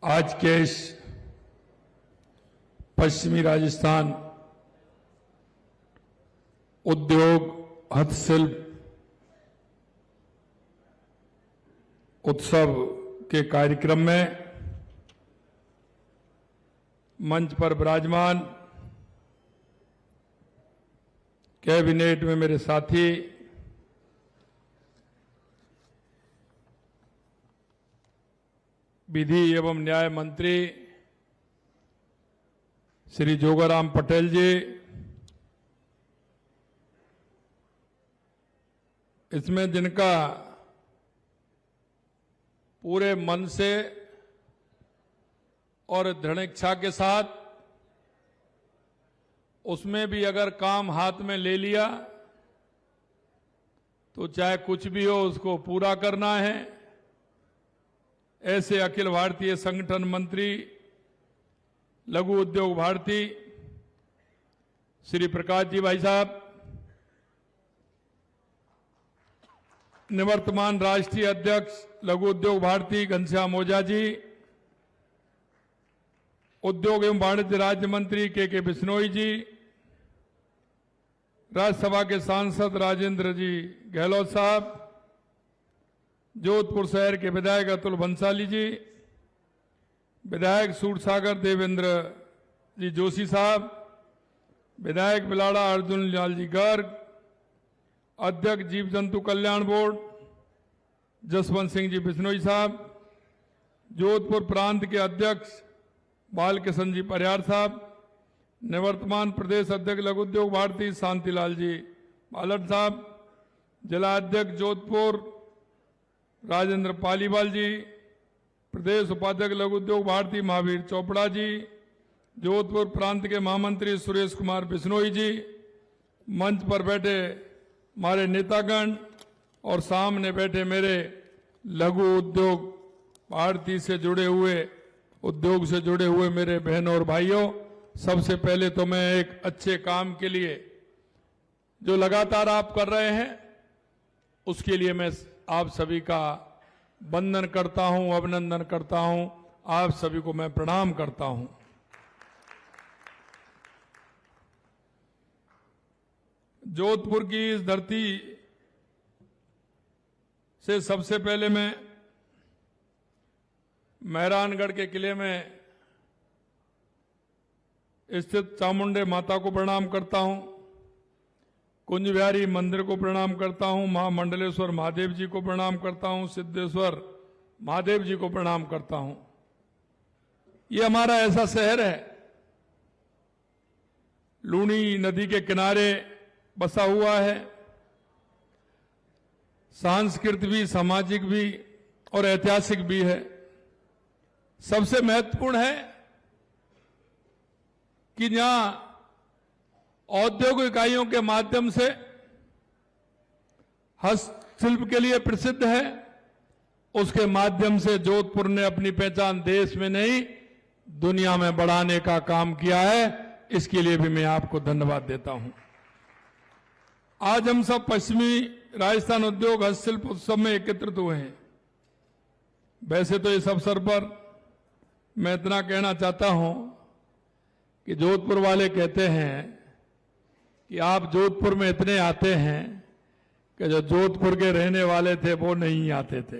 आज के इस पश्चिमी राजस्थान उद्योग हस्तशिल्प उत्सव के कार्यक्रम में मंच पर विराजमान कैबिनेट में मेरे साथी, विधि एवं न्याय मंत्री श्री जोगाराम पटेल जी, इसमें जिनका पूरे मन से और दृढ़ इच्छा के साथ उसमें भी अगर काम हाथ में ले लिया तो चाहे कुछ भी हो उसको पूरा करना है, ऐसे अखिल भारतीय संगठन मंत्री लघु उद्योग भारती श्री प्रकाश जी भाई साहब, निवर्तमान राष्ट्रीय अध्यक्ष लघु उद्योग भारती घनश्याम ओझा जी, उद्योग एवं वाणिज्य राज्य मंत्री के बिश्नोई जी, राज्यसभा के सांसद राजेंद्र जी गहलोत साहब, जोधपुर शहर के विधायक अतुल बंसाली जी, विधायक सूरसागर देवेंद्र जी जोशी साहब, विधायक बिलाड़ा अर्जुन लाल जी गर्ग, अध्यक्ष जीव जंतु कल्याण बोर्ड जसवंत सिंह जी बिश्नोई साहब, जोधपुर प्रांत के अध्यक्ष बालकिशन जी परिहार साहब, निवर्तमान प्रदेश अध्यक्ष लघु उद्योग भारती शांतिलाल जी बालट साहब, जिला अध्यक्ष जोधपुर राजेंद्र पालीवाल जी, प्रदेश उपाध्यक्ष लघु उद्योग भारती महावीर चोपड़ा जी, जोधपुर प्रांत के महामंत्री सुरेश कुमार बिश्नोई जी, मंच पर बैठे हमारे नेतागण और सामने बैठे मेरे लघु उद्योग भारती से जुड़े हुए उद्योग से जुड़े हुए मेरे बहनों और भाइयों, सबसे पहले तो मैं एक अच्छे काम के लिए जो लगातार आप कर रहे हैं उसके लिए मैं आप सभी का वंदन करता हूं, अभिनंदन करता हूं, आप सभी को मैं प्रणाम करता हूं। जोधपुर की इस धरती से सबसे पहले मैं मेहरानगढ़ के किले में स्थित चामुंडे माता को प्रणाम करता हूं, कुंज बिहारी मंदिर को प्रणाम करता हूं, महामंडलेश्वर महादेव जी को प्रणाम करता हूं, सिद्धेश्वर महादेव जी को प्रणाम करता हूं। ये हमारा ऐसा शहर है, लूनी नदी के किनारे बसा हुआ है, सांस्कृतिक भी, सामाजिक भी और ऐतिहासिक भी है। सबसे महत्वपूर्ण है कि जहां औद्योगिक इकाइयों के माध्यम से हस्तशिल्प के लिए प्रसिद्ध है, उसके माध्यम से जोधपुर ने अपनी पहचान देश में नहीं दुनिया में बढ़ाने का काम किया है। इसके लिए भी मैं आपको धन्यवाद देता हूं। आज हम सब पश्चिमी राजस्थान उद्योग हस्तशिल्प उत्सव में एकत्रित हुए हैं। वैसे तो इस अवसर पर मैं इतना कहना चाहता हूं कि जोधपुर वाले कहते हैं कि आप जोधपुर में इतने आते हैं कि जो जोधपुर के रहने वाले थे वो नहीं आते थे।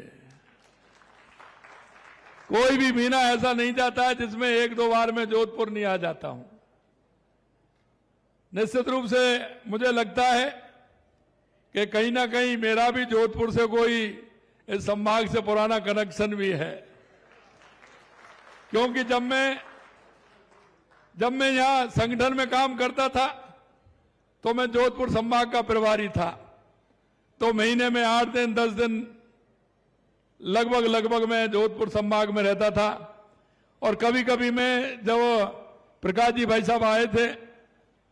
कोई भी महीना ऐसा नहीं जाता है जिसमें एक दो बार मैं जोधपुर नहीं आ जाता हूं। निश्चित रूप से मुझे लगता है कि कहीं ना कहीं मेरा भी जोधपुर से कोई इस संभाग से पुराना कनेक्शन भी है, क्योंकि जब मैं यहां संगठन में काम करता था तो मैं जोधपुर संभाग का प्रभारी था। तो महीने में 8 दिन 10 दिन लगभग मैं जोधपुर संभाग में रहता था। और कभी कभी मैं जब प्रकाश जी भाई साहब आए थे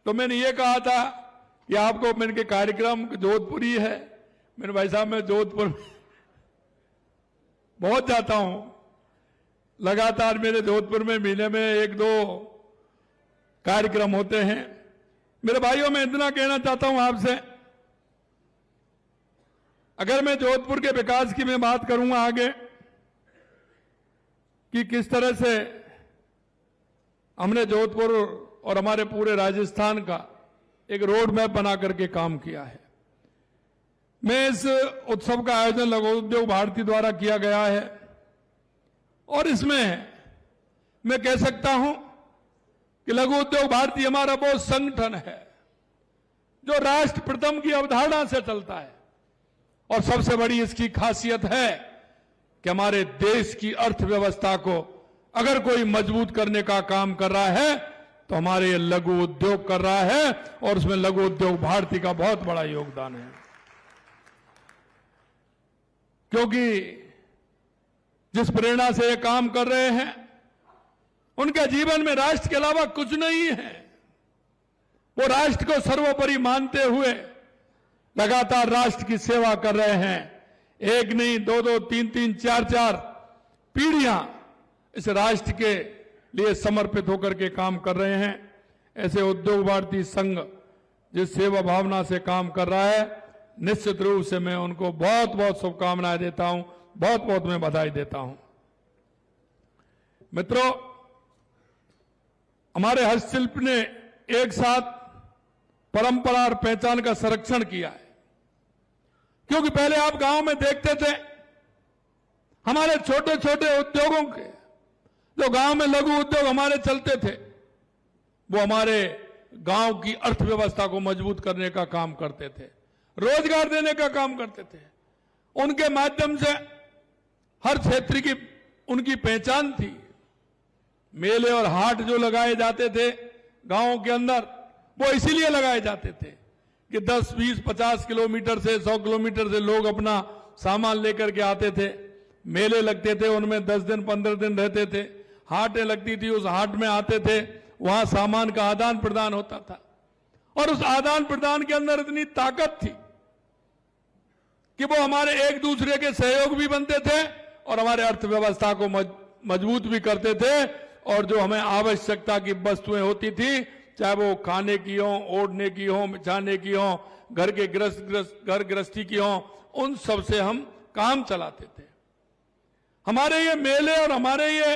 तो मैंने ये कहा था कि आपको मेरे कार्यक्रम जोधपुर ही है। मेरे भाई साहब मैं जोधपुर बहुत जाता हूं, लगातार मेरे जोधपुर में महीने में 1-2 कार्यक्रम होते हैं। मेरे भाइयों, मैं इतना कहना चाहता हूं आपसे, अगर मैं जोधपुर के विकास की मैं बात करूंगा आगे, कि किस तरह से हमने जोधपुर और हमारे पूरे राजस्थान का एक रोड मैप बना करके काम किया है। मैं इस उत्सव का आयोजन लघु उद्योग भारती द्वारा किया गया है और इसमें मैं कह सकता हूं कि लघु उद्योग भारती हमारा वो संगठन है जो राष्ट्र प्रथम की अवधारणा से चलता है और सबसे बड़ी इसकी खासियत है कि हमारे देश की अर्थव्यवस्था को अगर कोई मजबूत करने का काम कर रहा है तो हमारे ये लघु उद्योग कर रहा है और उसमें लघु उद्योग भारती का बहुत बड़ा योगदान है। क्योंकि जिस प्रेरणा से ये काम कर रहे हैं उनके जीवन में राष्ट्र के अलावा कुछ नहीं है। वो राष्ट्र को सर्वोपरि मानते हुए लगातार राष्ट्र की सेवा कर रहे हैं। एक नहीं, दो दो, तीन तीन, चार चार पीढ़ियां इस राष्ट्र के लिए समर्पित होकर के काम कर रहे हैं। ऐसे उद्योग भारती संघ जिस सेवा भावना से काम कर रहा है, निश्चित रूप से मैं उनको बहुत बहुत शुभकामनाएं देता हूं, बहुत बहुत मैं बधाई देता हूं। मित्रों, हमारे हस्तशिल्प ने एक साथ परंपरा और पहचान का संरक्षण किया है। क्योंकि पहले आप गांव में देखते थे हमारे छोटे छोटे उद्योगों के, जो गांव में लघु उद्योग हमारे चलते थे, वो हमारे गांव की अर्थव्यवस्था को मजबूत करने का काम करते थे, रोजगार देने का काम करते थे। उनके माध्यम से हर क्षेत्र की उनकी पहचान थी। मेले और हाट जो लगाए जाते थे गांवों के अंदर, वो इसीलिए लगाए जाते थे कि 10, 20, 50 किलोमीटर से 100 किलोमीटर से लोग अपना सामान लेकर के आते थे। मेले लगते थे, उनमें 10 दिन 15 दिन रहते थे। हाटें लगती थी, उस हाट में आते थे, वहां सामान का आदान प्रदान होता था और उस आदान प्रदान के अंदर इतनी ताकत थी कि वो हमारे एक दूसरे के सहयोग भी बनते थे और हमारे अर्थव्यवस्था को मजबूत भी करते थे। और जो हमें आवश्यकता की वस्तुएं होती थी, चाहे वो खाने की हो, ओढ़ने की हो, बिछाने की हो, घर के गृहस्थी की हो, उन सब से हम काम चलाते थे। हमारे ये मेले और हमारे ये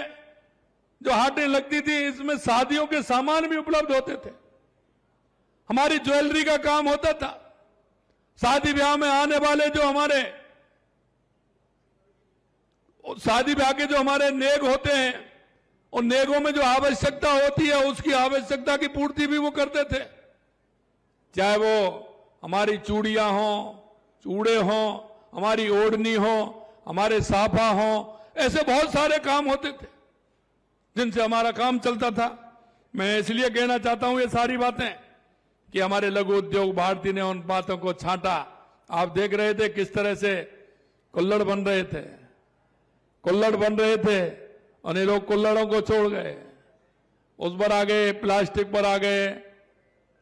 जो हाटें लगती थी, इसमें शादियों के सामान भी उपलब्ध होते थे। हमारी ज्वेलरी का काम होता था। शादी ब्याह में आने वाले जो हमारे शादी ब्याह के जो हमारे नेग होते हैं, उन नेगों में जो आवश्यकता होती है, उसकी आवश्यकता की पूर्ति भी वो करते थे। चाहे वो हमारी चूड़ियां हो, चूड़े हो, हमारी ओढ़नी हो, हमारे साफा हो, ऐसे बहुत सारे काम होते थे जिनसे हमारा काम चलता था। मैं इसलिए कहना चाहता हूं ये सारी बातें कि हमारे लघु उद्योग भारती ने उन बातों को छांटा। आप देख रहे थे किस तरह से कुल्हड़ बन रहे थे, और ये लोग कुल्हड़ों को छोड़ गए, उस पर आ गए, प्लास्टिक पर आ गए,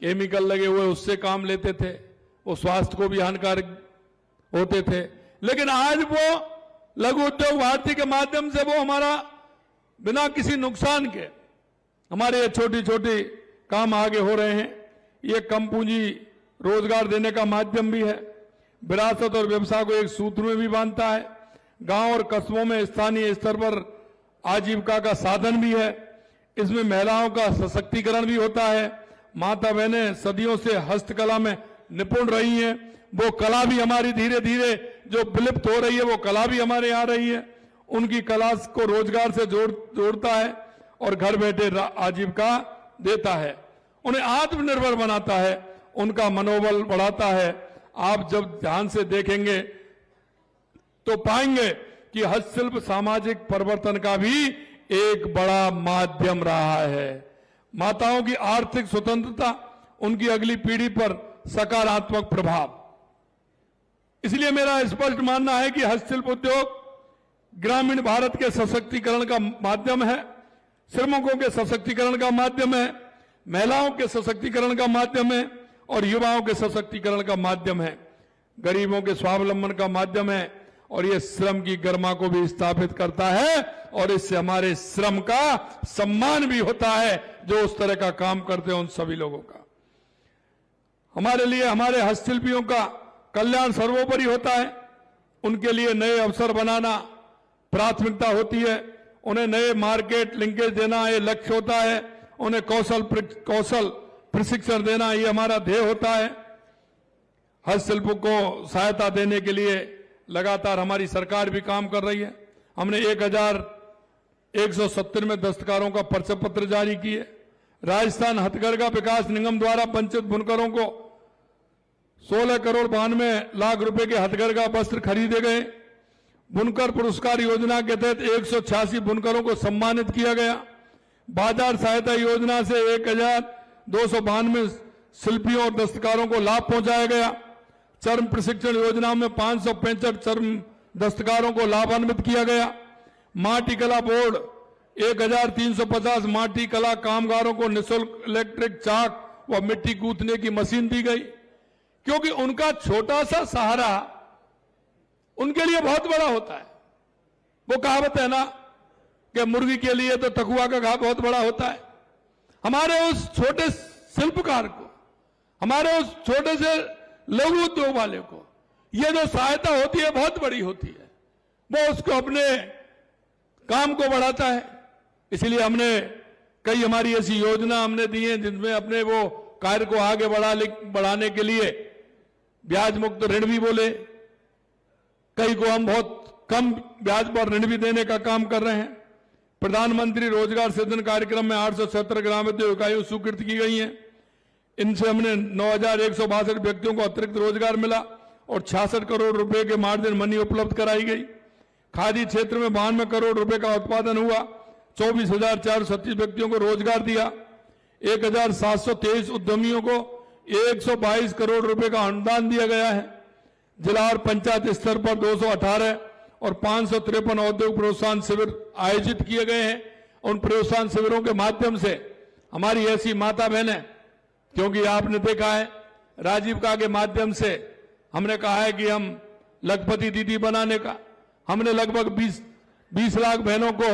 केमिकल लगे हुए उससे काम लेते थे। वो स्वास्थ्य को भी हानिकारक होते थे। लेकिन आज वो लघु उद्योग भारती के माध्यम से वो हमारा बिना किसी नुकसान के हमारे ये छोटी छोटी काम आगे हो रहे हैं। ये कम पूंजी रोजगार देने का माध्यम भी है, विरासत और व्यवसाय को एक सूत्र में भी बांधता है, गांव और कस्बों में स्थानीय स्तर पर आजीविका का साधन भी है। इसमें महिलाओं का सशक्तिकरण भी होता है। माता बहनें सदियों से हस्तकला में निपुण रही हैं, वो कला भी हमारी धीरे धीरे जो विलुप्त हो रही है, वो कला भी हमारे यहाँ रही है। उनकी कला को रोजगार से जोड़ता है और घर बैठे आजीविका देता है, उन्हें आत्मनिर्भर बनाता है, उनका मनोबल बढ़ाता है। आप जब ध्यान से देखेंगे तो पाएंगे कि हस्तशिल्प सामाजिक परिवर्तन का भी एक बड़ा माध्यम रहा है। माताओं की आर्थिक स्वतंत्रता, उनकी अगली पीढ़ी पर सकारात्मक प्रभाव। इसलिए मेरा स्पष्ट मानना है कि हस्तशिल्प उद्योग ग्रामीण भारत के सशक्तिकरण का माध्यम है, श्रमिकों के सशक्तिकरण का माध्यम है, महिलाओं के सशक्तिकरण का माध्यम है और युवाओं के सशक्तिकरण का माध्यम है, गरीबों के स्वावलंबन का माध्यम है और ये श्रम की गरिमा को भी स्थापित करता है और इससे हमारे श्रम का सम्मान भी होता है जो उस तरह का काम करते हैं उन सभी लोगों का। हमारे लिए हमारे हस्तशिल्पियों का कल्याण सर्वोपरि होता है। उनके लिए नए अवसर बनाना प्राथमिकता होती है। उन्हें नए मार्केट लिंकेज देना ये लक्ष्य होता है। उन्हें कौशल प्रशिक्षण देना ये हमारा ध्येय होता है। हस्तशिल्प को सहायता देने के लिए लगातार हमारी सरकार भी काम कर रही है। हमने 1170 में दस्तकारों का परिचय पत्र जारी किए। राजस्थान हथकरघा विकास निगम द्वारा वंचित बुनकरों को 16 करोड़ 92 लाख रुपए के हथकरघा वस्त्र खरीदे गए। बुनकर पुरस्कार योजना के तहत 186 बुनकरों को सम्मानित किया गया। बाजार सहायता योजना से 1292 शिल्पियों और दस्तकारों को लाभ पहुंचाया गया। चर्म प्रशिक्षण योजना में 565 चर्म दस्तकारों को लाभान्वित किया गया। माटी कला बोर्ड 1350 माटी कला कामगारों को निःशुल्क इलेक्ट्रिक चाक व मिट्टी गूंथने की मशीन दी गई, क्योंकि उनका छोटा सा सहारा उनके लिए बहुत बड़ा होता है। वो कहावत है ना कि मुर्गी के लिए तो तकुआ का घाव बहुत बड़ा होता है। हमारे उस छोटे शिल्पकार को, हमारे उस छोटे से लघु उद्योग वाले को ये जो सहायता होती है बहुत बड़ी होती है। वो उसको अपने काम को बढ़ाता है। इसलिए हमने कई हमारी ऐसी योजना हमने दी है जिनमें अपने वो कार्य को आगे बढ़ाने के लिए ब्याज मुक्त ऋण भी बोले। कई को हम बहुत कम ब्याज पर ऋण भी देने का काम कर रहे हैं। प्रधानमंत्री रोजगार सृजन कार्यक्रम में 877 ग्रामोद्योग इकाइयां स्वीकृत की गई हैं। इनसे हमने 9162 व्यक्तियों को अतिरिक्त रोजगार मिला और 66 करोड़ रुपए के मार्जिन मनी उपलब्ध कराई गई। खादी क्षेत्र में 92 करोड़ रुपए का उत्पादन हुआ। 24,436 व्यक्तियों को रोजगार दिया। 1,723 उद्यमियों को 122 करोड़ रुपए का अनुदान दिया गया है। जिला और पंचायत स्तर पर 218 और 553 औद्योगिक प्रोत्साहन शिविर आयोजित किए गए हैं। उन प्रोत्साहन शिविरों के माध्यम से हमारी ऐसी माता बहनें, क्योंकि आपने देखा है राजीविका के माध्यम से हमने कहा है कि हम लखपति दीदी बनाने का हमने लगभग 20 लाख बहनों को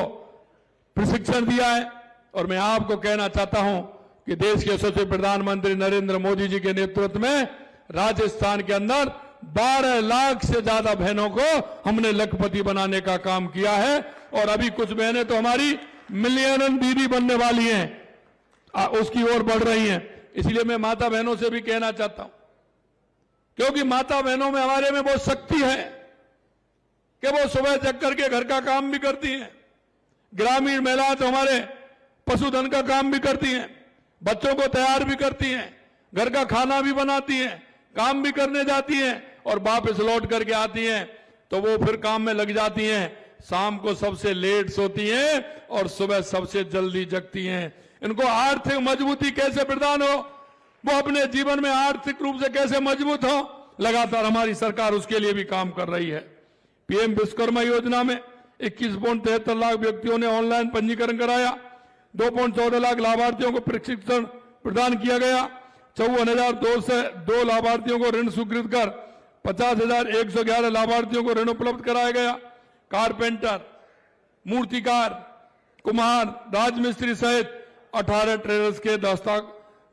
प्रशिक्षण दिया है। और मैं आपको कहना चाहता हूं कि देश के यशस्वी प्रधानमंत्री नरेंद्र मोदी जी के नेतृत्व में राजस्थान के अंदर 12 लाख से ज्यादा बहनों को हमने लखपति बनाने का काम किया है। और अभी कुछ बहनें तो हमारी मिलियन दीदी बनने वाली हैं, उसकी ओर बढ़ रही हैं। इसलिए मैं माता बहनों से भी कहना चाहता हूं, क्योंकि माता बहनों में हमारे में बहुत शक्ति है कि वो सुबह जग करके घर का काम भी करती हैं। ग्रामीण महिलाएं तो हमारे पशुधन का काम भी करती हैं, बच्चों को तैयार भी करती हैं, घर का खाना भी बनाती हैं, काम भी करने जाती हैं और वापस लौट करके आती हैं तो वो फिर काम में लग जाती हैं। शाम को सबसे लेट सोती हैं और सुबह सबसे जल्दी जगती हैं। इनको आर्थिक मजबूती कैसे प्रदान हो, वो अपने जीवन में आर्थिक रूप से कैसे मजबूत हो, लगातार हमारी सरकार उसके लिए भी काम कर रही है। पीएम विश्वकर्मा योजना में 21.73 लाख व्यक्तियों ने ऑनलाइन पंजीकरण कराया। 2.14 लाख लाभार्थियों को प्रशिक्षण प्रदान किया गया। 54,202 लाभार्थियों को ऋण स्वीकृत कर 50,111 लाभार्थियों को ऋण उपलब्ध कराया गया। कारपेंटर, मूर्तिकार, कुम्हार, राजमिस्त्री सहित 18 ट्रेडर्स के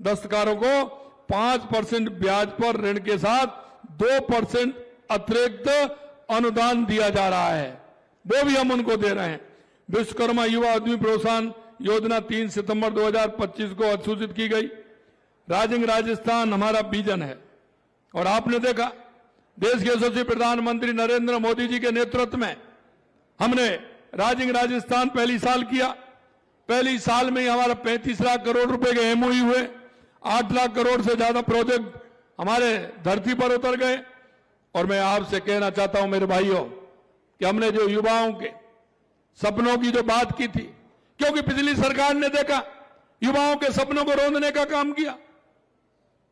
दस्तकारों को 5% ब्याज पर ऋण के साथ 2% अतिरिक्त अनुदान दिया जा रहा है, वो भी हम उनको दे रहे हैं। विश्वकर्मा युवा उद्यमी प्रोत्साहन योजना 3 सितंबर 2025 को अधिसूचित की गई। राजिंग राजस्थान हमारा विजन है और आपने देखा देश के यशस्वी प्रधानमंत्री नरेंद्र मोदी जी के नेतृत्व में हमने राजिंग राजस्थान पहली साल किया। पहली साल में ही हमारा 35 लाख करोड़ रुपए के एमओयू हुए। 8 लाख करोड़ से ज्यादा प्रोजेक्ट हमारे धरती पर उतर गए। और मैं आपसे कहना चाहता हूं मेरे भाइयों कि हमने जो युवाओं के सपनों की जो बात की थी, क्योंकि पिछली सरकार ने देखा युवाओं के सपनों को रोंदने का काम किया,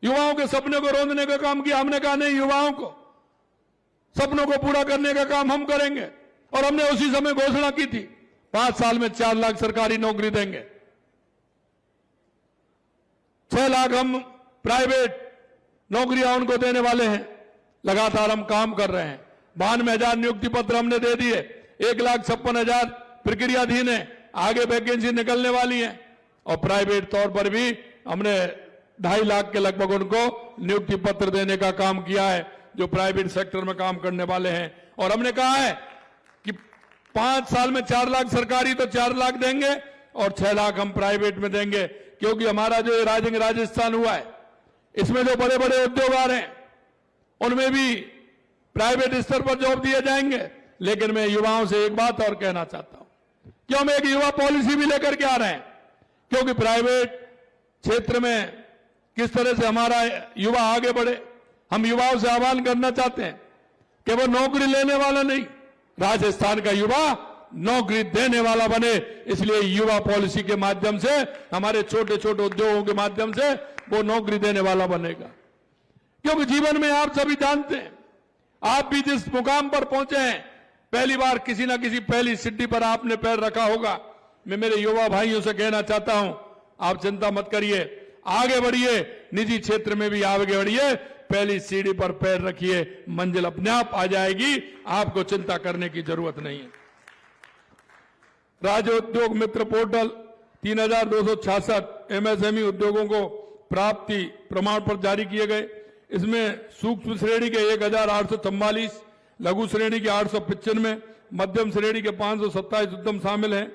युवाओं के सपनों को रोंदने का काम किया। हमने कहा नहीं, युवाओं को सपनों को पूरा करने का काम हम करेंगे। और हमने उसी समय घोषणा की थी 5 साल में 4 लाख सरकारी नौकरी देंगे, 6 लाख हम प्राइवेट नौकरियां उनको देने वाले हैं। लगातार हम काम कर रहे हैं। 92,000 नियुक्ति पत्र हमने दे दिए। 1,56,000 प्रक्रियाधीन है, आगे वैकेंसी निकलने वाली है। और प्राइवेट तौर पर भी हमने 2.5 लाख के लगभग उनको नियुक्ति पत्र देने का काम किया है, जो प्राइवेट सेक्टर में काम करने वाले हैं। और हमने कहा है कि 5 साल में 4 लाख सरकारी तो 4 लाख देंगे और 6 लाख हम प्राइवेट में देंगे, क्योंकि हमारा जो राजस्थान हुआ है इसमें जो बड़े बड़े उद्योग आ रहे हैं उनमें भी प्राइवेट स्तर पर जॉब दिए जाएंगे। लेकिन मैं युवाओं से एक बात और कहना चाहता हूं कि हम एक युवा पॉलिसी भी लेकर के आ रहे हैं, क्योंकि प्राइवेट क्षेत्र में किस तरह से हमारा युवा आगे बढ़े। हम युवाओं से आह्वान करना चाहते हैं कि वो नौकरी लेने वाला नहीं, राजस्थान का युवा नौकरी देने वाला बने। इसलिए युवा पॉलिसी के माध्यम से, हमारे छोटे छोटे उद्योगों के माध्यम से वो नौकरी देने वाला बनेगा। क्योंकि जीवन में आप सभी जानते हैं, आप भी जिस मुकाम पर पहुंचे हैं, पहली बार किसी ना किसी पहली सीढ़ी पर आपने पैर रखा होगा। मैं मेरे युवा भाइयों से कहना चाहता हूं, आप चिंता मत करिए, आगे बढ़िए, निजी क्षेत्र में भी आगे बढ़िए, पहली सीढ़ी पर पैर रखिए, मंजिल अपने आप आ जाएगी, आपको चिंता करने की जरूरत नहीं है। राज्य उद्योग मित्र पोर्टल 3266 एमएसएमई उद्योगों को प्राप्ति प्रमाण पत्र जारी किए गए। इसमें सूक्ष्म श्रेणी के 1844, लघु श्रेणी के 895, मध्यम श्रेणी के 527 उद्यम शामिल हैं।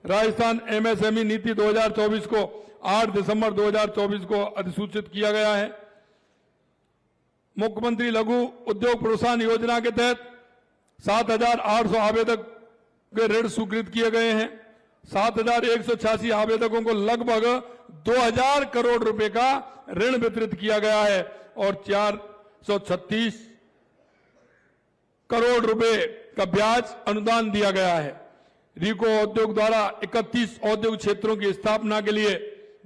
राजस्थान एमएसएमई नीति 2024 को 8 दिसंबर 2024 को अधिसूचित किया गया है। मुख्यमंत्री लघु उद्योग प्रोत्साहन योजना के तहत 7,800 आवेदक के ऋण स्वीकृत किए गए हैं। 7,186 आवेदकों को लगभग 2,000 करोड़ रुपए का ऋण वितरित किया गया है और 436 करोड़ रुपए का ब्याज अनुदान दिया गया है। रिको उद्योग द्वारा 31 औद्योगिक क्षेत्रों की स्थापना के लिए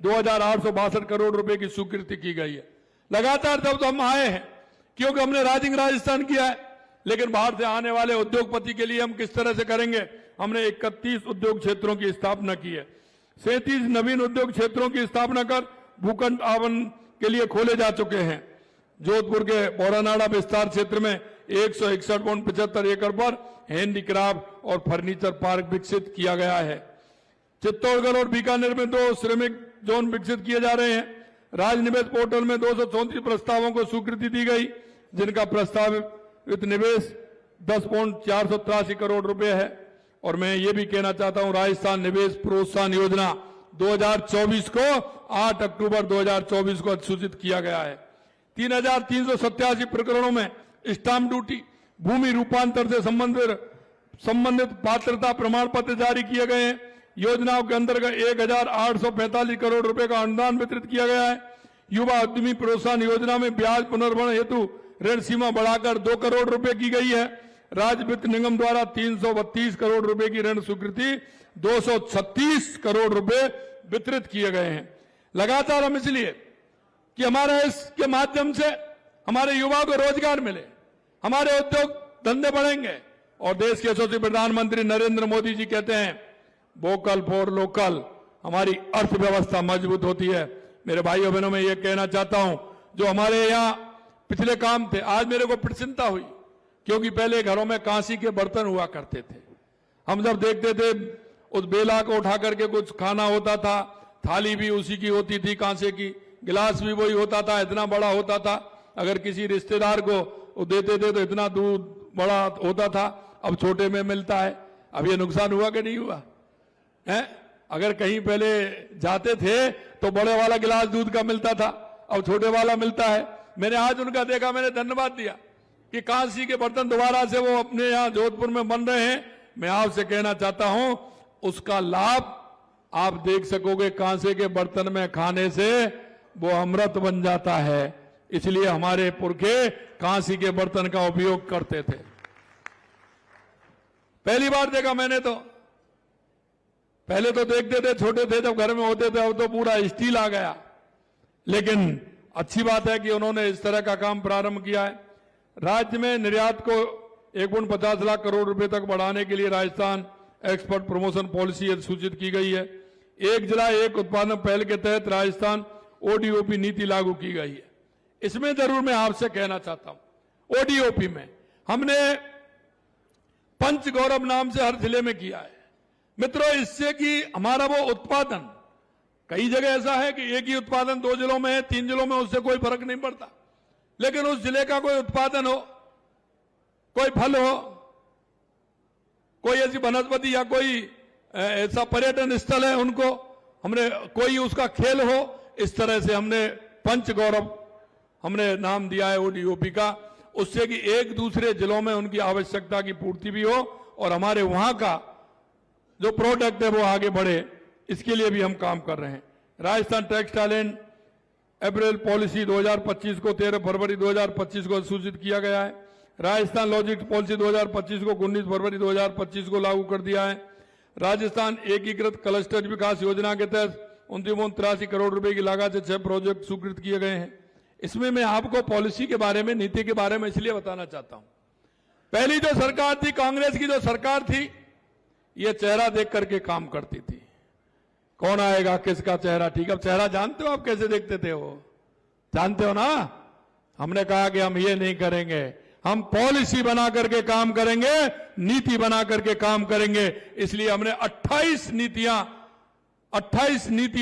2,862 करोड़ रुपए की स्वीकृति की गई है। लगातार जब तो हम आए हैं, क्योंकि हमने राजस्थान किया है, लेकिन बाहर से आने वाले उद्योगपति के लिए हम किस तरह से करेंगे। हमने 31 उद्योग क्षेत्रों की स्थापना की है। 37 नवीन उद्योग क्षेत्रों की स्थापना कर भूखंड आवरण के लिए खोले जा चुके हैं। जोधपुर के बोरानाड़ा विस्तार क्षेत्र में 161.75 एकड़ पर हैंडीक्राफ्ट और फर्नीचर पार्क विकसित किया गया है। चित्तौड़गढ़ और बीकानेर में 2 श्रमिक जोन विकसित किए जा रहे हैं। राजनिवेश पोर्टल में 234 प्रस्तावों को स्वीकृति दी गई, जिनका प्रस्तावित निवेश 10.483 करोड़ रुपए है। और मैं ये भी कहना चाहता हूं, राजस्थान निवेश प्रोत्साहन योजना 2024 को 8 अक्टूबर 2024 को अधिसूचित किया गया है। 3,387 प्रकरणों में स्टाम्प ड्यूटी, भूमि रूपांतर से संबंधित पात्रता प्रमाण पत्र जारी किए गए हैं। योजनाओं के अंतर्गत 1,845 करोड़ रुपए का अनुदान वितरित किया गया है। युवा उद्यमी प्रोत्साहन योजना में ब्याज पुनर्भरण हेतु ऋण सीमा बढ़ाकर 2 करोड़ रुपए की गई है। राज्य वित्त निगम द्वारा 332 करोड़ रुपए की ऋण स्वीकृति 236 करोड़ रुपए वितरित किए गए हैं। लगातार हम इसलिए कि हमारे इसके माध्यम से हमारे युवाओं को रोजगार मिले, हमारे उद्योग धंधे बढ़ेंगे। और देश के यशस्वी प्रधानमंत्री नरेंद्र मोदी जी कहते हैं, वोकल फॉर लोकल, हमारी अर्थव्यवस्था मजबूत होती है। मेरे भाइयों बहनों, मैं ये कहना चाहता हूं, जो हमारे यहाँ पिछले काम थे, आज मेरे को प्रसन्नता हुई, क्योंकि पहले घरों में कांसी के बर्तन हुआ करते थे। हम जब देखते थे उस बेला को उठा करके कुछ खाना होता था, थाली भी उसी की होती थी, कांसे की, गिलास भी वही होता था, इतना बड़ा होता था। अगर किसी रिश्तेदार को देते थे तो इतना दूध बड़ा होता था, अब छोटे में मिलता है। अब ये नुकसान हुआ कि नहीं हुआ है? अगर कहीं पहले जाते थे तो बड़े वाला गिलास दूध का मिलता था, अब छोटे वाला मिलता है। मैंने आज उनका देखा, मैंने धन्यवाद दिया कि कांसी के बर्तन दोबारा से वो अपने यहाँ जोधपुर में बन रहे हैं। मैं आपसे कहना चाहता हूं, उसका लाभ आप देख सकोगे। कांसे के बर्तन में खाने से वो अमृत बन जाता है, इसलिए हमारे पुरखे कांसी के बर्तन का उपयोग करते थे। पहली बार देखा मैंने तो, पहले तो देखते थे, छोटे थे जब घर में होते थे, अब तो पूरा स्टील आ गया। लेकिन अच्छी बात है कि उन्होंने इस तरह का काम प्रारंभ किया है। राज्य में निर्यात को 1.50 लाख करोड़ रुपए तक बढ़ाने के लिए राजस्थान एक्सपोर्ट प्रमोशन पॉलिसी अधिसूचित की गई है। एक जिला एक उत्पादन पहल के तहत राजस्थान ओडीओपी नीति लागू की गई है। इसमें जरूर मैं आपसे कहना चाहता हूं, ओडीओपी में हमने पंच गौरव नाम से हर जिले में किया है। मित्रों, इससे कि हमारा वो उत्पादन, कई जगह ऐसा है कि एक ही उत्पादन 2 जिलों में है, 3 जिलों में, उससे कोई फर्क नहीं पड़ता। लेकिन उस जिले का कोई उत्पादन हो, कोई फल हो, कोई ऐसी वनस्पति या कोई ऐसा पर्यटन स्थल है उनको हमने, कोई उसका खेल हो, इस तरह से हमने पंच गौरव हमने नाम दिया है ओडीओपी का, उससे कि एक दूसरे जिलों में उनकी आवश्यकता की पूर्ति भी हो और हमारे वहां का जो प्रोडक्ट है वो आगे बढ़े, इसके लिए भी हम काम कर रहे हैं। Rajasthan textile and April policy 2025 को 13 फरवरी 2025 को सूचित किया गया है। राजस्थान लॉजिस्टिक्स पॉलिसी 2025 को 19 फरवरी 2025 को लागू कर दिया है। राजस्थान एकीकृत क्लस्टर विकास योजना के तहत 83 करोड़ रुपए की लागत से 6 प्रोजेक्ट स्वीकृत किए गए हैं। इसमें मैं आपको पॉलिसी के बारे में, नीति के बारे में इसलिए बताना चाहता हूं। पहली जो सरकार थी, कांग्रेस की जो सरकार थी, ये चेहरा देख करके काम करती थी, कौन आएगा किसका चेहरा ठीक। अब चेहरा जानते हो आप कैसे देखते थे, वो जानते हो ना। हमने कहा कि हम ये नहीं करेंगे, हम पॉलिसी बना करके काम करेंगे, नीति बना करके काम करेंगे। इसलिए हमने 28 नीतियां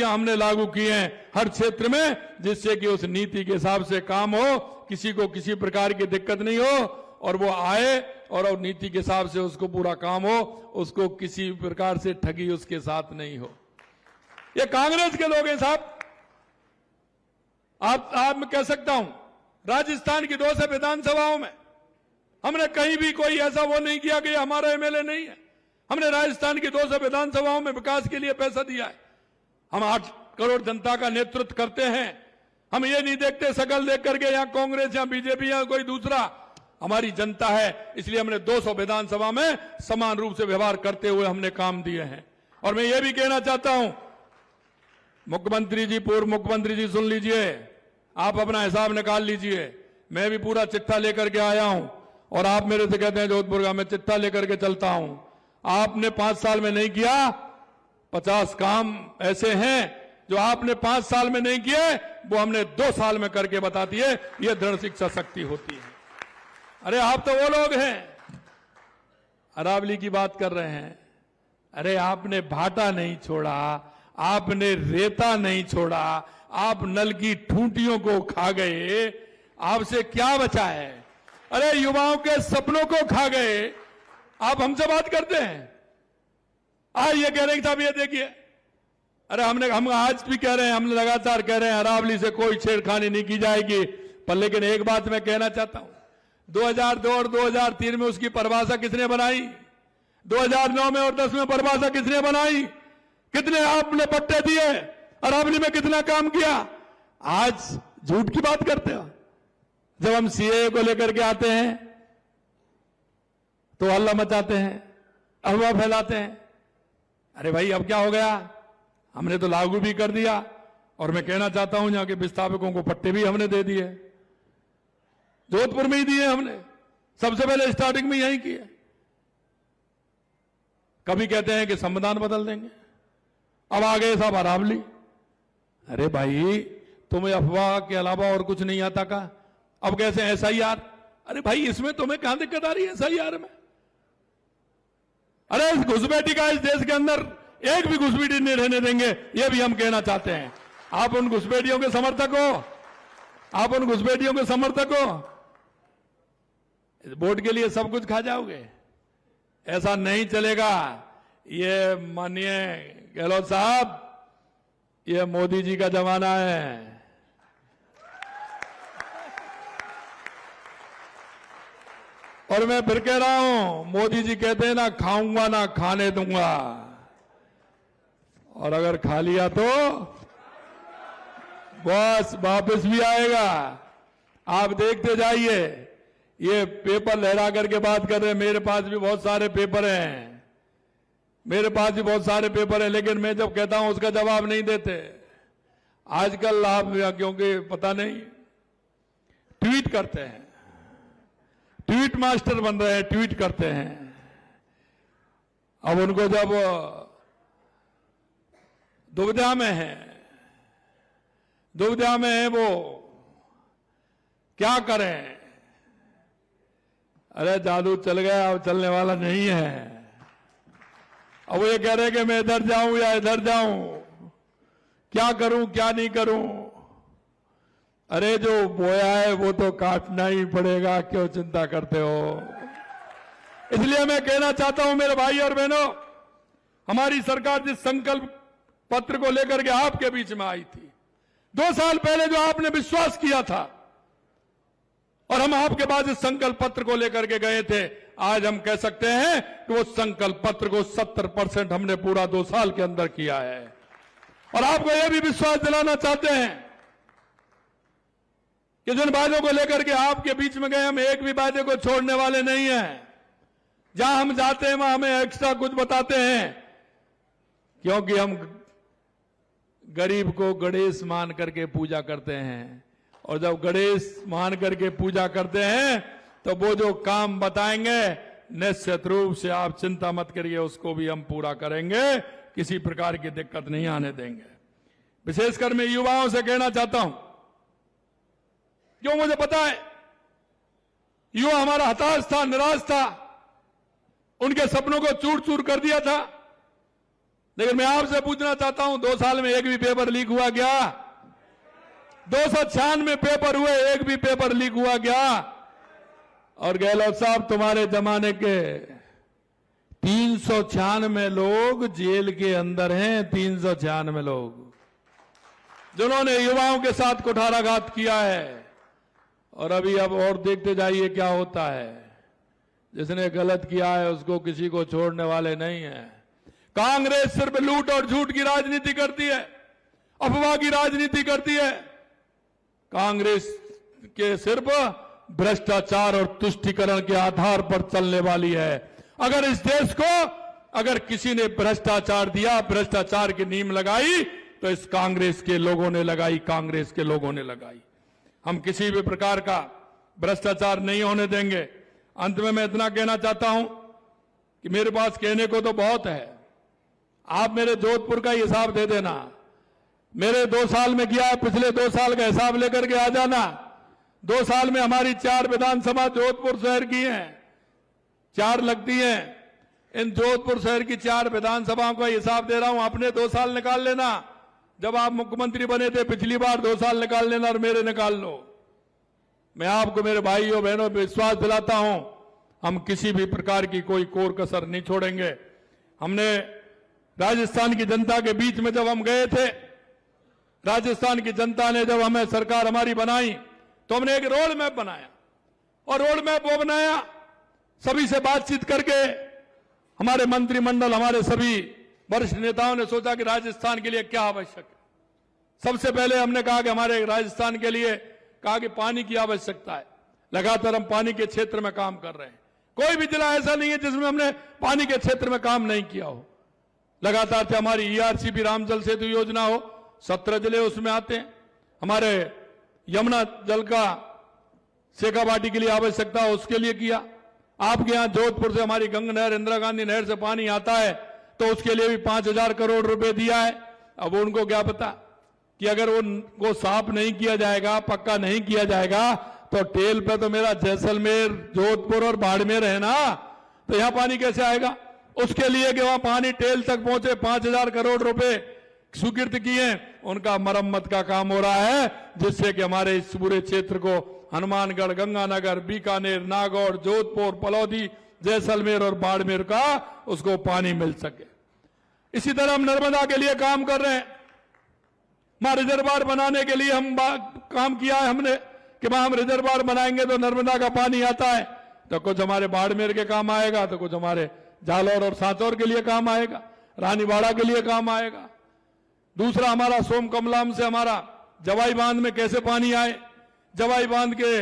हमने लागू की हैं हर क्षेत्र में, जिससे कि उस नीति के हिसाब से काम हो, किसी को किसी प्रकार की दिक्कत नहीं हो और वो आए और नीति के हिसाब से उसको पूरा काम हो, उसको किसी प्रकार से ठगी उसके साथ नहीं हो। ये कांग्रेस के लोग हैं साहब। आप मैं कह सकता हूं, राजस्थान की 2 विधानसभाओं में हमने कहीं भी कोई ऐसा वो नहीं किया कि हमारा एमएलए नहीं है। हमने राजस्थान की 2 विधानसभाओं में विकास के लिए पैसा दिया है। हम 8 करोड़ जनता का नेतृत्व करते हैं। हम ये नहीं देखते शकल देख करके या कांग्रेस या बीजेपी या कोई दूसरा, हमारी जनता है। इसलिए हमने 200 विधानसभा में समान रूप से व्यवहार करते हुए हमने काम दिए हैं। और मैं ये भी कहना चाहता हूं, मुख्यमंत्री जी, पूर्व मुख्यमंत्री जी, सुन लीजिए, आप अपना हिसाब निकाल लीजिए। मैं भी पूरा चिट्ठा लेकर के आया हूं और आप मेरे से कहते हैं जोधपुर का, मैं चिट्ठा लेकर के चलता हूं। आपने 5 साल में नहीं किया, 50 काम ऐसे हैं जो आपने 5 साल में नहीं किए, वो हमने 2 साल में करके बता दिए। ये दृढ़ शिक्षा शक्ति होती है। अरे आप तो वो लोग हैं, अरावली की बात कर रहे हैं। अरे आपने भाटा नहीं छोड़ा, आपने रेता नहीं छोड़ा, आप नल की ठूंटियों को खा गए, आपसे क्या बचा है? अरे युवाओं के सपनों को खा गए। आप हमसे बात करते हैं, आज ये कह रहे हैं साहब ये देखिए। अरे हम आज भी कह रहे हैं, हम लगातार कह रहे हैं अरावली से कोई छेड़खानी नहीं की जाएगी। पर लेकिन एक बात मैं कहना चाहता हूं, 2002 और 2003 में उसकी परिभाषा किसने बनाई? 2009 में और 10 में परिभाषा किसने बनाई? कितने आपने पट्टे दिए? अरावली में कितना काम किया? आज झूठ की बात करते हो। जब हम सीए को लेकर के आते हैं तो हल्ला मचाते हैं, अफवाह फैलाते हैं। अरे भाई अब क्या हो गया? हमने तो लागू भी कर दिया। और मैं कहना चाहता हूं, यहां के विस्थापकों को पट्टे भी हमने दे दिए, जोधपुर में ही दिए हमने, सबसे पहले स्टार्टिंग में यही किए। कभी कहते हैं कि संविधान बदल देंगे, अब आ गए साहब अरावली। अरे भाई तुम्हें अफवाह के अलावा और कुछ नहीं आता का? अब कैसे एसआईआर? अरे भाई इसमें तुम्हें कहां दिक्कत आ रही है एसआईआर में? अरे इस घुसपैठी का इस देश के अंदर एक भी घुसपैठी नहीं रहने देंगे, ये भी हम कहना चाहते हैं। आप उन घुसपैठियों के समर्थक हो, आप उन घुसपैठियों के समर्थक हो, वोट के लिए सब कुछ खा जाओगे, ऐसा नहीं चलेगा। ये माननीय गहलोत साहब, ये मोदी जी का जमाना है। और मैं फिर कह रहा हूं, मोदी जी कहते हैं ना, खाऊंगा ना खाने दूंगा, और अगर खा लिया तो बस वापस भी आएगा। आप देखते जाइए, ये पेपर लहरा करके बात कर रहे हैं। मेरे पास भी बहुत सारे पेपर हैं, मेरे पास भी बहुत सारे पेपर हैं, लेकिन मैं जब कहता हूं उसका जवाब नहीं देते। आजकल आप, क्योंकि पता नहीं, ट्वीट करते हैं, ट्वीट मास्टर बन रहे हैं, ट्वीट करते हैं। अब उनको जब दुविधा में है वो क्या करें? अरे जादू चल गया, अब चलने वाला नहीं है। अब वो ये कह रहे हैं कि मैं इधर जाऊं या इधर जाऊं, क्या करूं क्या नहीं करूं। अरे जो बोया है वो तो काटना ही पड़ेगा, क्यों चिंता करते हो? इसलिए मैं कहना चाहता हूं मेरे भाई और बहनों, हमारी सरकार जिस संकल्प पत्र को लेकर के आपके बीच में आई थी, 2 साल पहले जो आपने विश्वास किया था और हम आपके पास इस संकल्प पत्र को लेकर के गए थे, आज हम कह सकते हैं कि वो संकल्प पत्र को 70% हमने पूरा 2 साल के अंदर किया है। और आपको यह भी विश्वास दिलाना चाहते हैं कि जिन वादों को लेकर के आपके बीच में गए, हम एक भी वादे को छोड़ने वाले नहीं हैं। जहां हम जाते हैं वहां हमें एक्स्ट्रा कुछ बताते हैं, क्योंकि हम गरीब को गणेश मान करके पूजा करते हैं, और जब गणेश मान करके पूजा करते हैं तो वो जो काम बताएंगे निश्चित रूप से आप चिंता मत करिए, उसको भी हम पूरा करेंगे, किसी प्रकार की दिक्कत नहीं आने देंगे। विशेषकर मैं युवाओं से कहना चाहता हूं, क्यों मुझे पता है युवा हमारा हताश था, निराश था, उनके सपनों को चूर चूर कर दिया था। लेकिन मैं आपसे पूछना चाहता हूं, 2 साल में एक भी पेपर लीक हुआ क्या? 296 पेपर हुए, एक भी पेपर लीक हुआ क्या? और गहलोत साहब, तुम्हारे जमाने के 396 लोग जेल के अंदर हैं, 396 लोग जिन्होंने युवाओं के साथ कुठाराघात किया है। और अभी अब और देखते जाइए क्या होता है। जिसने गलत किया है उसको किसी को छोड़ने वाले नहीं है। कांग्रेस सिर्फ लूट और झूठ की राजनीति करती है, अफवाह की राजनीति करती है। कांग्रेस के सिर्फ भ्रष्टाचार और तुष्टीकरण के आधार पर चलने वाली है। अगर इस देश को अगर किसी ने भ्रष्टाचार दिया, भ्रष्टाचार की नींव लगाई, तो इस कांग्रेस के लोगों ने लगाई, कांग्रेस के लोगों ने लगाई। हम किसी भी प्रकार का भ्रष्टाचार नहीं होने देंगे। अंत में मैं इतना कहना चाहता हूं कि मेरे पास कहने को तो बहुत है, आप मेरे जोधपुर का हिसाब दे देना। मेरे 2 साल में किया है, पिछले 2 साल का हिसाब लेकर के आ जाना। 2 साल में हमारी 4 विधानसभा जोधपुर शहर की हैं, 4 लगती हैं। इन जोधपुर शहर की 4 विधानसभाओं का हिसाब दे रहा हूं, अपने 2 साल निकाल लेना। जब आप मुख्यमंत्री बने थे पिछली बार, 2 साल निकाल लेना और मेरे निकाल लो। मैं आपको मेरे भाइयों बहनों पे विश्वास दिलाता हूं, हम किसी भी प्रकार की कोई कोर कसर नहीं छोड़ेंगे। हमने राजस्थान की जनता के बीच में जब हम गए थे, राजस्थान की जनता ने जब हमें सरकार हमारी बनाई, तो हमने एक रोड मैप बनाया। और रोड मैप वो बनाया, सभी से बातचीत करके हमारे मंत्रिमंडल, हमारे सभी वरिष्ठ नेताओं ने सोचा कि राजस्थान के लिए क्या आवश्यक है। सबसे पहले हमने कहा कि हमारे राजस्थान के लिए कहा कि पानी की आवश्यकता है। लगातार हम पानी के क्षेत्र में काम कर रहे हैं। कोई भी जिला ऐसा नहीं है जिसमें हमने पानी के क्षेत्र में काम नहीं किया हो। लगातार से हमारी ईआरसीपी रामजल सेतु योजना हो, 17 जिले उसमें आते हैं। हमारे यमुना जल का शेखावाटी के लिए आवश्यकता हो, उसके लिए किया। आपके यहां जोधपुर से हमारी गंगा नहर, इंदिरा गांधी नहर से पानी आता है, तो उसके लिए भी 5,000 करोड़ रुपए दिया है। अब उनको क्या पता कि अगर उनको साफ नहीं किया जाएगा, पक्का नहीं किया जाएगा, तो टेल पे तो मेरा जैसलमेर, जोधपुर और बाड़मेर है ना, तो यहां पानी कैसे आएगा? उसके लिए कि वहां पानी टेल तक पहुंचे, 5,000 करोड़ रुपए स्वीकृत किए, उनका मरम्मत का काम हो रहा है, जिससे कि हमारे इस पूरे क्षेत्र को हनुमानगढ़, गंगानगर, बीकानेर, नागौर, जोधपुर, पलौदी, जैसलमेर और बाड़मेर का उसको पानी मिल सके। इसी तरह हम नर्मदा के लिए काम कर रहे हैं। वहां रिजर्वायर बनाने के लिए हम काम किया है हमने कि वहां हम रिजर्वायर बनाएंगे तो नर्मदा का पानी आता है, तो कुछ हमारे बाड़मेर के काम आएगा, तो कुछ हमारे जालौर और सांचौर के लिए काम आएगा, रानीवाड़ा के लिए काम आएगा। दूसरा हमारा सोम कमलाम से हमारा जवाई बांध में कैसे पानी आए, जवाई बांध के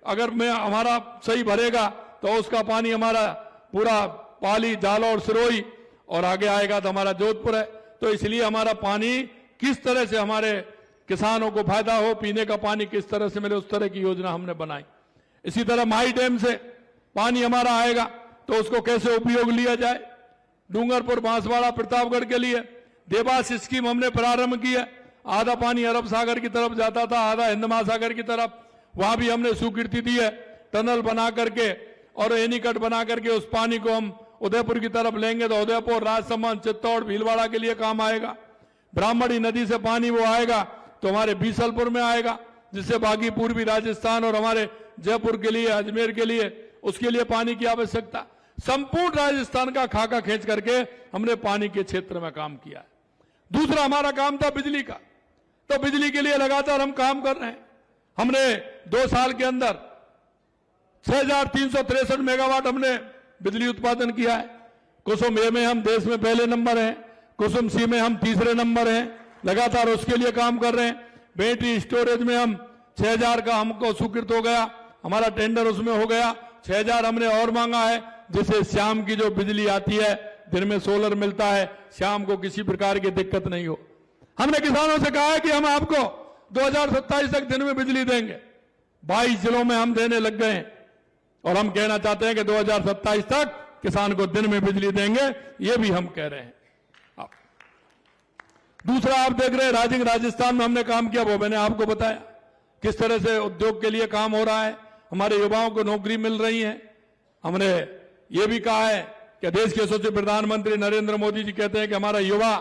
अगर में हमारा सही भरेगा तो उसका पानी हमारा पूरा पाली, जालौर, सिरोही और आगे आएगा तो हमारा जोधपुर है। तो इसलिए हमारा पानी किस तरह से हमारे किसानों को फायदा हो, पीने का पानी किस तरह से मिले, उस तरह की योजना हमने बनाई। इसी तरह माई डैम से पानी हमारा आएगा तो उसको कैसे उपयोग लिया जाए। डूंगरपुर, बांसवाड़ा, प्रतापगढ़ के लिए देवास स्कीम हमने प्रारंभ की है। आधा पानी अरब सागर की तरफ जाता था, आधा हिंद महासागर की तरफ, वहां भी हमने स्वीकृति दी है। टनल बना करके और एनीकट बना करके उस पानी को हम उदयपुर की तरफ लेंगे तो उदयपुर, राजसमंद, चित्तौड़, भीलवाड़ा के लिए काम आएगा। ब्राह्मणी नदी से पानी वो आएगा तो हमारे बीसलपुर में आएगा, जिससे बाकी पूर्वी राजस्थान और हमारे जयपुर के लिए, अजमेर के लिए, उसके लिए पानी की आवश्यकता। संपूर्ण राजस्थान का खाका खींच करके हमने पानी के क्षेत्र में काम किया है। दूसरा हमारा काम था बिजली का, तो बिजली के लिए लगातार हम काम कर रहे हैं। हमने 2 साल के अंदर 6,363 मेगावाट हमने बिजली उत्पादन किया है। कुसुम ए में हम देश में पहले नंबर हैं, कुसुम सी में हम तीसरे नंबर हैं, लगातार उसके लिए काम कर रहे हैं। बैटरी स्टोरेज में हम 6,000 का हमको स्वीकृत हो गया, हमारा टेंडर उसमें हो गया। 6,000 हमने और मांगा है, जिससे शाम की जो बिजली आती है, दिन में सोलर मिलता है, शाम को किसी प्रकार की दिक्कत नहीं हो। हमने किसानों से कहा है कि हम आपको 2027 तक दिन में बिजली देंगे। 22 जिलों में हम देने लग गए हैं और हम कहना चाहते हैं कि 2027 तक किसान को दिन में बिजली देंगे, ये भी हम कह रहे हैं। दूसरा आप देख रहे हैं राजस्थान में हमने काम किया, वो मैंने आपको बताया किस तरह से उद्योग के लिए काम हो रहा है, हमारे युवाओं को नौकरी मिल रही है। हमने ये भी कहा है कि देश के यशस्वी प्रधानमंत्री नरेंद्र मोदी जी कहते हैं कि हमारा युवा,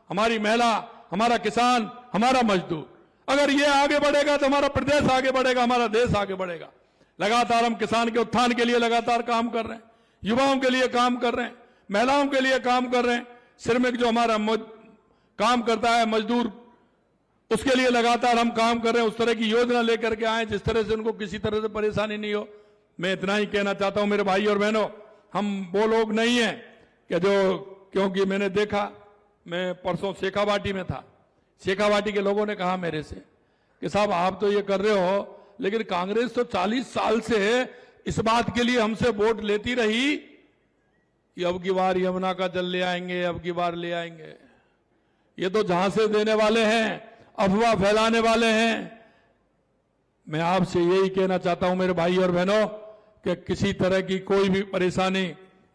हमारी महिला, हमारा किसान, हमारा मजदूर, अगर ये आगे बढ़ेगा तो हमारा प्रदेश आगे बढ़ेगा, हमारा देश आगे बढ़ेगा। लगातार हम किसान के उत्थान के लिए लगातार काम कर रहे हैं, युवाओं के लिए काम कर रहे हैं, महिलाओं के लिए काम कर रहे हैं। श्रमिक जो हमारा काम करता है, मजदूर, उसके लिए लगातार हम काम कर रहे हैं। उस तरह की योजना लेकर के आए जिस तरह से उनको किसी तरह से परेशानी नहीं हो। मैं इतना ही कहना चाहता हूं मेरे भाई और बहनों, हम वो लोग नहीं हैं कि जो, क्योंकि मैंने देखा, मैं परसों शेखावाटी में था, शेखावाटी के लोगों ने कहा मेरे से कि साहब आप तो ये कर रहे हो, लेकिन कांग्रेस तो 40 साल से इस बात के लिए हमसे वोट लेती रही कि अब की बार यमुना का जल ले आएंगे, अब की बार ले आएंगे। ये तो झांसे देने वाले हैं, अफवाह फैलाने वाले हैं। मैं आपसे यही कहना चाहता हूं मेरे भाई और बहनों कि किसी तरह की कोई भी परेशानी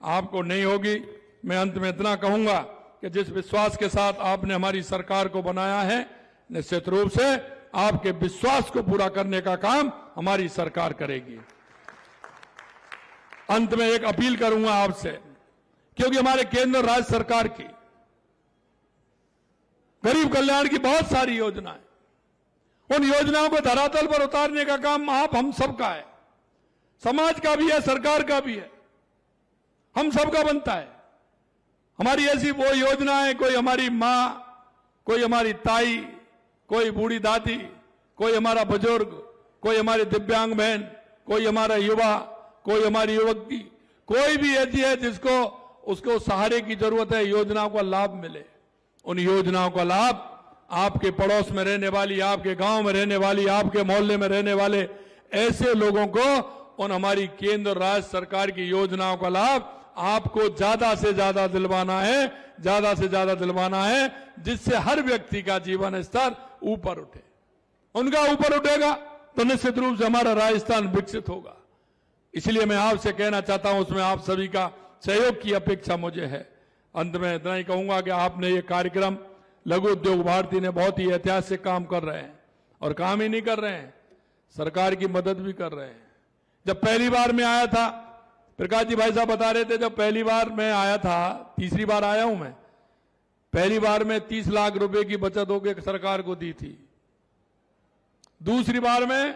आपको नहीं होगी। मैं अंत में इतना कहूंगा कि जिस विश्वास के साथ आपने हमारी सरकार को बनाया है, निश्चित रूप से आपके विश्वास को पूरा करने का काम हमारी सरकार करेगी। अंत में एक अपील करूंगा आपसे, क्योंकि हमारे केंद्र और राज्य सरकार की गरीब कल्याण की बहुत सारी योजनाएं, उन योजनाओं को धरातल पर उतारने का काम आप हम सबका है, समाज का भी है, सरकार का भी है, हम सबका बनता है। हमारी ऐसी वो योजनाएं, कोई हमारी मां, कोई हमारी ताई, कोई बूढ़ी दादी, कोई हमारा बुजुर्ग, कोई हमारी दिव्यांग बहन, कोई हमारा युवा, कोई हमारी युवती, कोई भी ऐसी है जिसको उसको सहारे की जरूरत है, योजनाओं का लाभ मिले। उन योजनाओं का लाभ आपके पड़ोस में रहने वाली, आपके गांव में रहने वाली, आपके मोहल्ले में रहने वाले ऐसे लोगों को उन हमारी केंद्र और राज्य सरकार की योजनाओं का लाभ आपको ज्यादा से ज्यादा दिलवाना है, ज्यादा से ज्यादा दिलवाना है, जिससे हर व्यक्ति का जीवन स्तर ऊपर उठे। उनका ऊपर उठेगा तो निश्चित रूप से हमारा राजस्थान विकसित होगा। इसलिए मैं आपसे कहना चाहता हूं, उसमें आप सभी का सहयोग की अपेक्षा मुझे है। अंत में इतना ही कहूंगा कि आपने ये कार्यक्रम, लघु उद्योग भारती ने बहुत ही ऐतिहासिक काम कर रहे हैं, और काम ही नहीं कर रहे हैं, सरकार की मदद भी कर रहे हैं। जब पहली बार मैं आया था, प्रकाश जी भाई साहब बता रहे थे, जब पहली बार मैं आया था, तीसरी बार आया हूं मैं, पहली बार में 30 लाख रुपए की बचत होकर सरकार को दी थी, दूसरी बार में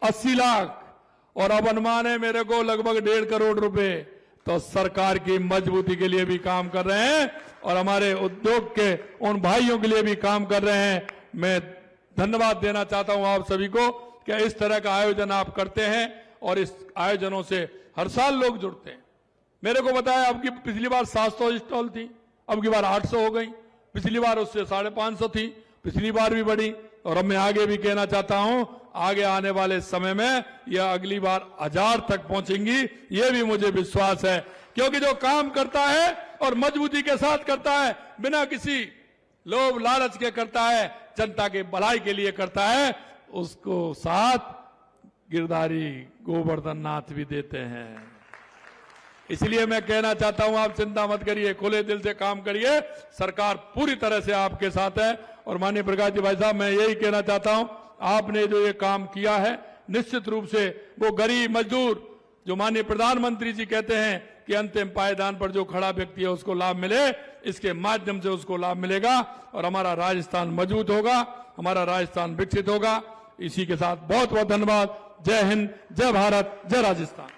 80 लाख, और अब अनुमान है मेरे को लगभग 1.5 करोड़ रुपए। तो सरकार की मजबूती के लिए भी काम कर रहे हैं और हमारे उद्योग के उन भाइयों के लिए भी काम कर रहे हैं। मैं धन्यवाद देना चाहता हूं आप सभी को कि इस तरह का आयोजन आप करते हैं और इस आयोजनों से हर साल लोग जुड़ते हैं। मेरे को बताया अब की पिछली बार 700 स्टॉल थी, अब की बार 800 हो गई, पिछली बार उससे 550 थी, पिछली बार भी बढ़ी, और अब मैं आगे भी कहना चाहता हूं आगे आने वाले समय में यह अगली बार 1000 तक पहुंचेंगी, यह भी मुझे विश्वास है। क्योंकि जो काम करता है और मजबूती के साथ करता है, बिना किसी लोभ लालच के करता है, जनता के भलाई के लिए करता है, उसको साथ गिरधारी गोवर्धन नाथ भी देते हैं। इसलिए मैं कहना चाहता हूं आप चिंता मत करिए, खुले दिल से काम करिए, सरकार पूरी तरह से आपके साथ है। और माननीय प्रकाश जी भाई साहब, मैं यही कहना चाहता हूं, आपने जो ये काम किया है, निश्चित रूप से वो गरीब मजदूर, जो माननीय प्रधानमंत्री जी कहते हैं कि अंतिम पायदान पर जो खड़ा व्यक्ति है उसको लाभ मिले, इसके माध्यम से उसको लाभ मिलेगा और हमारा राजस्थान मजबूत होगा, हमारा राजस्थान विकसित होगा। इसी के साथ बहुत बहुत धन्यवाद। जय हिंद, जय भारत, जय राजस्थान।